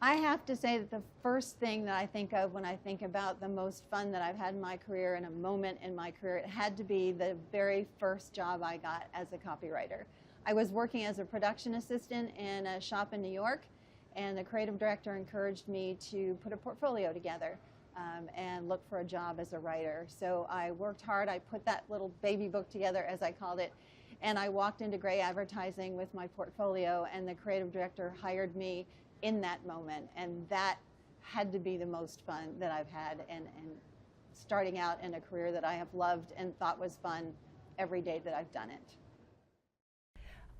I have to say that the first thing that I think of when I think about the most fun that I've had in my career and a moment in my career, it had to be the very first job I got as a copywriter. I was working as a production assistant in a shop in New York, and the creative director encouraged me to put a portfolio together and look for a job as a writer. So I worked hard. I put that little baby book together, as I called it, and I walked into Gray Advertising with my portfolio, and the creative director hired me in that moment, and that had to be the most fun that I've had, and starting out in a career that I have loved and thought was fun every day that I've done it.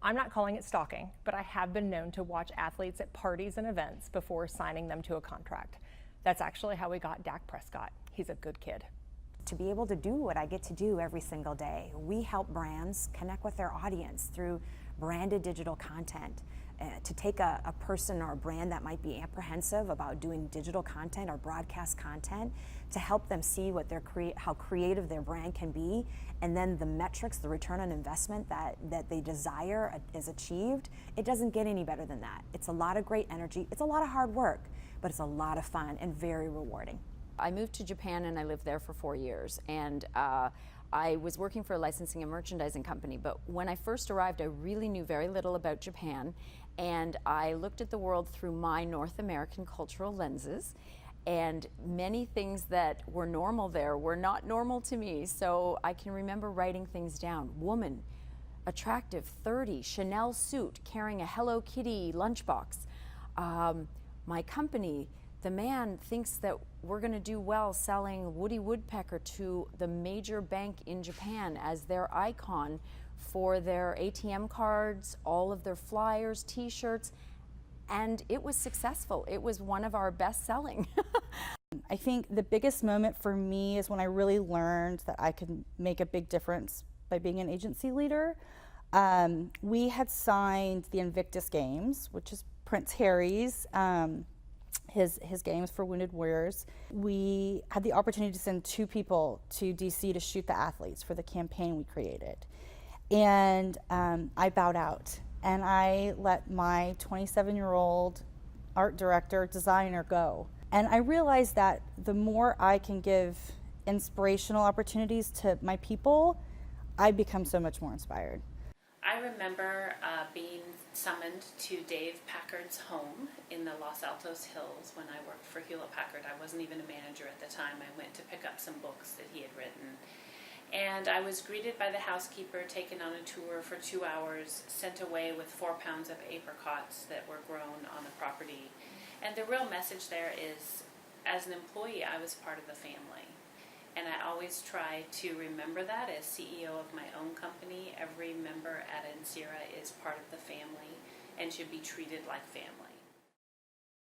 I'm not calling it stalking, but I have been known to watch athletes at parties and events before signing them to a contract. That's actually how we got Dak Prescott. He's a good kid. To be able to do what I get to do every single day, we help brands connect with their audience through branded digital content. To take a person or a brand that might be apprehensive about doing digital content or broadcast content, to help them see what how creative their brand can be, and then the metrics, the return on investment that they desire is achieved. It doesn't get any better than that. It's a lot of great energy. It's a lot of hard work, but it's a lot of fun and very rewarding. I moved to Japan and I lived there for 4 years, and I was working for a licensing and merchandising company, but when I first arrived I really knew very little about Japan, and I looked at the world through my North American cultural lenses, and many things that were normal there were not normal to me. So I can remember writing things down. Woman, attractive, 30, Chanel suit, carrying a Hello Kitty lunchbox. My company, the man thinks that we're going to do well selling Woody Woodpecker to the major bank in Japan as their icon for their ATM cards, all of their flyers, t-shirts, and it was successful. It was one of our best selling. I think the biggest moment for me is when I really learned that I could make a big difference by being an agency leader. We had signed the Invictus Games, which is Prince Harry's, his games for Wounded Warriors. We had the opportunity to send 2 people to DC to shoot the athletes for the campaign we created. And I bowed out, and I let my 27-year-old art director, designer go. And I realized that the more I can give inspirational opportunities to my people, I become so much more inspired. I remember being summoned to Dave Packard's home in the Los Altos Hills when I worked for Hewlett Packard. I wasn't even a manager at the time. I went to pick up some books that he had written. And I was greeted by the housekeeper, taken on a tour for 2 hours, sent away with 4 pounds of apricots that were grown on the property. And the real message there is, as an employee, I was part of the family. And I always try to remember that as CEO of my own company. Every member at Ansira is part of the family and should be treated like family.